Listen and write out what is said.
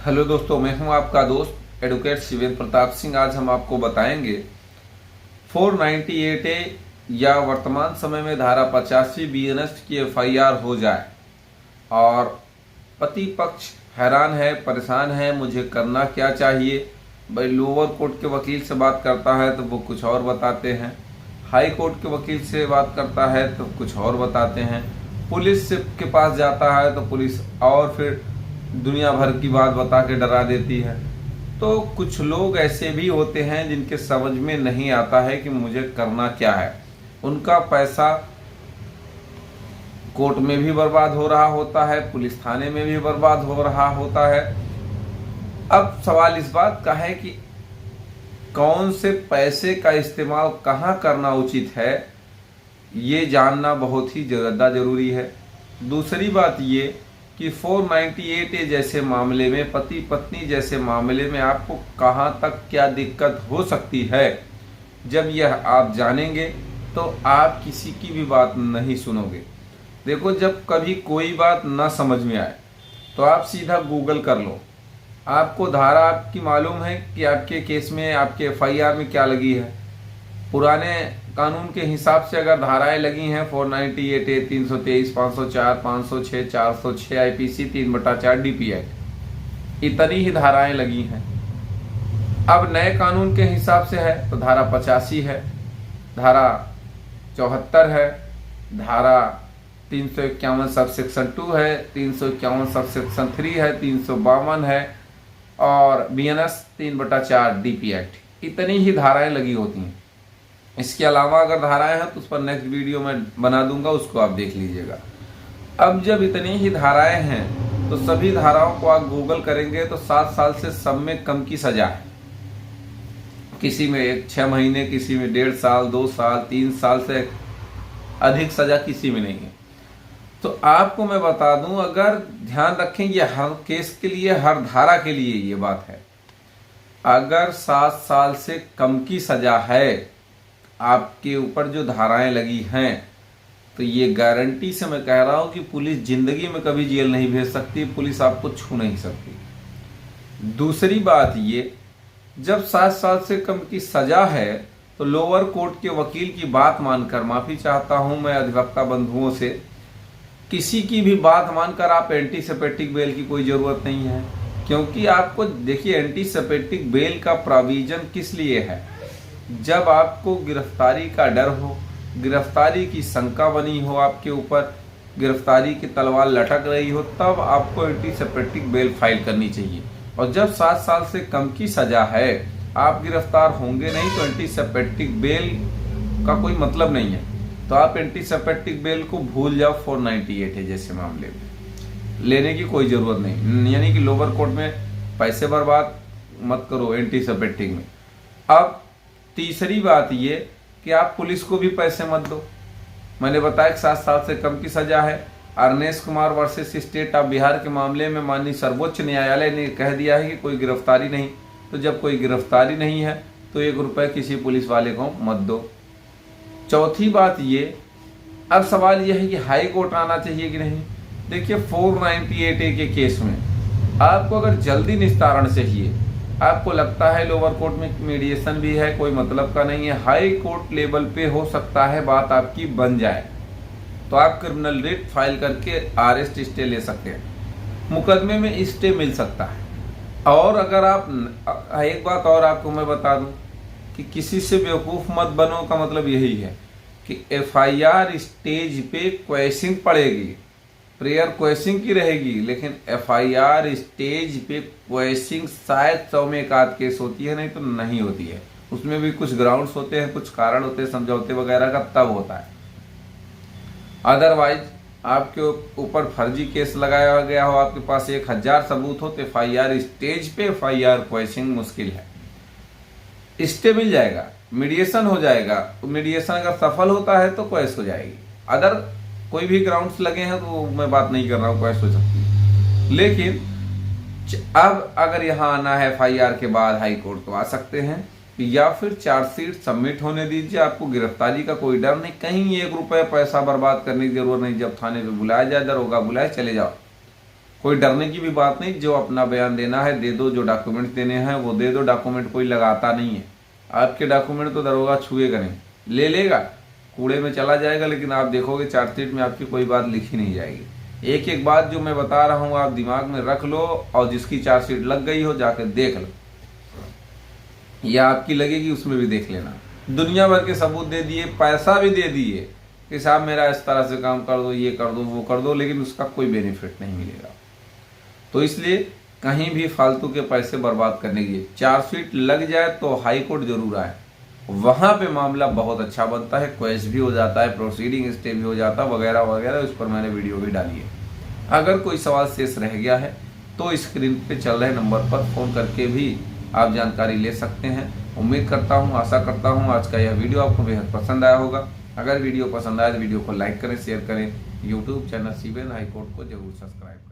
Hello दोस्तों, मैं हूं आपका दोस्त एडवोकेट शिवेंद्र प्रताप सिंह। आज हम आपको बताएंगे 498A या वर्तमान समय में धारा 85 बीएनएस की एफआईआर हो जाए और पति पक्ष हैरान है, परेशान है, मुझे करना क्या चाहिए। भाई लोअर कोर्ट के वकील से बात करता है तो वो कुछ और बताते हैं, हाई कोर्ट के वकील से बात करता है तो कुछ और बताते हैं, पुलिस के पास जाता है तो पुलिस और फिर दुनिया भर की बात बता के डरा देती है। तो कुछ लोग ऐसे भी होते हैं जिनके समझ में नहीं आता है कि मुझे करना क्या है। उनका पैसा कोर्ट में भी बर्बाद हो रहा होता है, पुलिस थाने में भी बर्बाद हो रहा होता है। अब सवाल इस बात का है कि कौन से पैसे का इस्तेमाल कहाँ करना उचित है, ये जानना बहुत ही ज़्यादा जरूरी है। दूसरी बात ये कि 498A जैसे मामले में, पति पत्नी जैसे मामले में आपको कहाँ तक क्या दिक्कत हो सकती है, जब यह आप जानेंगे तो आप किसी की भी बात नहीं सुनोगे। देखो, जब कभी कोई बात ना समझ में आए तो आप सीधा गूगल कर लो। आपको धारा आपकी मालूम है कि आपके केस में, आपके एफआईआर में क्या लगी है। पुराने कानून के हिसाब से अगर धाराएं लगी हैं 498A, 323, 504, 506, 406 आईपीसी, 3/4 डीपी एक्ट, इतनी ही धाराएं लगी हैं। अब नए कानून के हिसाब से है तो धारा 85 है, धारा 74 है, धारा 351 सब सेक्शन 2 है, 351 सब सेक्शन 3 है, 352 है और बीएनएस 3/4 डीपी एक्ट, इतनी ही धाराएं लगी होती हैं। इसके अलावा अगर धाराएं हैं तो उस पर नेक्स्ट वीडियो में बना दूंगा, उसको आप देख लीजिएगा। अब जब इतनी ही धाराएं हैं तो सभी धाराओं को आप गूगल करेंगे तो 7 साल से सब में कम की सजा है। किसी में 6 महीने, किसी में 1.5 साल, 2 साल, 3 साल से अधिक सजा किसी में नहीं है। तो आपको मैं बता दूं, अगर ध्यान रखें, ये हर केस के लिए, हर धारा के लिए ये बात है। अगर 7 साल से कम की सजा है आपके ऊपर जो धाराएं लगी हैं, तो ये गारंटी से मैं कह रहा हूं कि पुलिस जिंदगी में कभी जेल नहीं भेज सकती, पुलिस आपको छू नहीं सकती। दूसरी बात ये, जब 7 साल से कम की सजा है तो लोअर कोर्ट के वकील की बात मानकर, माफी चाहता हूं मैं अधिवक्ता बंधुओं से, किसी की भी बात मानकर आप एंटीसिपेटिक बेल की कोई जरूरत नहीं है। क्योंकि आपको देखिए, एंटीसिपेटिक बेल का प्रोविजन किस लिए है, जब आपको गिरफ्तारी का डर हो, गिरफ्तारी की शंका बनी हो आपके ऊपर, गिरफ्तारी की तलवार लटक रही हो, तब आपको एंटीसिपेटिक बेल फाइल करनी चाहिए। और जब 7 साल से कम की सजा है, आप गिरफ्तार होंगे नहीं, तो एंटीसिपेटिक बेल का कोई मतलब नहीं है। तो आप एंटीसिपेटिक बेल को भूल जाओ। 498 जैसे मामले में लेने की कोई जरूरत नहीं, यानी कि लोअर कोर्ट में पैसे बर्बाद मत करो एंटीसिपेटिक में। अब तीसरी बात ये कि आप पुलिस को भी पैसे मत दो। मैंने बताया कि 7 साल से कम की सजा है। Arnesh Kumar versus state of Bihar के मामले में माननीय सर्वोच्च न्यायालय ने कह दिया है कि कोई गिरफ्तारी नहीं। तो जब कोई गिरफ्तारी नहीं है तो 1 रुपये किसी पुलिस वाले को मत दो। चौथी बात ये, अब सवाल यह है कि हाई कोर्ट आना चाहिए कि नहीं। देखिए, 498A के केस में आपको अगर जल्दी निस्तारण चाहिए, आपको लगता है लोअर कोर्ट में मीडिएशन भी है, कोई मतलब का नहीं है, हाई कोर्ट लेवल पे हो सकता है बात आपकी बन जाए, तो आप क्रिमिनल रिट फाइल करके अरेस्ट स्टे ले सकते हैं, मुकदमे में स्टे मिल सकता है। और अगर आप, एक बात और आपको मैं बता दूं कि किसी से बेवकूफ़ मत बनो का मतलब यही है कि एफआईआर स्टेज पे क्वेश्चन पड़ेगी, प्रेयर क्वेश्चन की रहेगी, लेकिन एफआईआर स्टेज पे क्वेश्चन शायद 100 में 1 आध केस होती है, नहीं तो नहीं होती है। उसमें भी कुछ ग्राउंड्स होते हैं, कुछ कारण होते हैं समझौते वगैरह का, तब होता है। अदरवाइज आपके ऊपर फर्जी केस लगाया गया हो, आपके पास 1000 सबूत हो, तो एफआईआर स्टेज पे एफआईआर क्वेश्चन मुश्किल है। स्टे मिल जाएगा, मीडिएशन हो जाएगा, मीडिएशन अगर सफल होता है तो क्वेश्चन हो जाएगी। अदर कोई भी ग्राउंड्स लगे हैं तो मैं बात नहीं कर रहा हूँ, क्वेश्चन हो सकती है। लेकिन अब अगर यहाँ आना है एफआईआर के बाद हाई कोर्ट, तो आ सकते हैं, या फिर चार्जशीट सबमिट होने दीजिए। आपको गिरफ्तारी का कोई डर नहीं, कहीं 1 रुपये पैसा बर्बाद करने की जरूरत नहीं। जब थाने पे बुलाया जाए, दरोगा बुलाए, चले जाओ। कोई डरने की भी बात नहीं, जो अपना बयान देना है दे दो, जो डॉक्यूमेंट देने हैं वो दे दो। डॉक्यूमेंट कोई लगाता नहीं है, आपके डॉक्यूमेंट तो दरोगा छुएगा नहीं, ले लेगा कूड़े में चला जाएगा, लेकिन आप देखोगे चार्जशीट में आपकी कोई बात लिखी नहीं जाएगी। एक एक बात जो मैं बता रहा हूँ आप दिमाग में रख लो, और जिसकी चार्जशीट लग गई हो जाकर देख लो, या आपकी लगेगी उसमें भी देख लेना। दुनिया भर के सबूत दे दिए, पैसा भी दे दिए कि साहब मेरा इस तरह से काम कर दो, ये कर दो, वो कर दो, लेकिन उसका कोई बेनिफिट नहीं मिलेगा। तो इसलिए कहीं भी फालतू के पैसे बर्बाद करने की, चार्जशीट लग जाए तो हाई कोर्ट जरूर आए, वहां पे मामला बहुत अच्छा बनता है, क्वेश भी हो जाता है, प्रोसीडिंग स्टे भी हो जाता है, वगैरह वगैरह। उस पर मैंने वीडियो भी डाली है। अगर कोई सवाल शेष रह गया है तो स्क्रीन पे चल रहे नंबर पर फोन करके भी आप जानकारी ले सकते हैं। उम्मीद करता हूँ, आशा करता हूँ आज का यह वीडियो आपको बेहद पसंद आया होगा। अगर वीडियो पसंद आए तो वीडियो को लाइक करें, शेयर करें। YouTube channel CBN high court को जरूर सब्सक्राइब करें।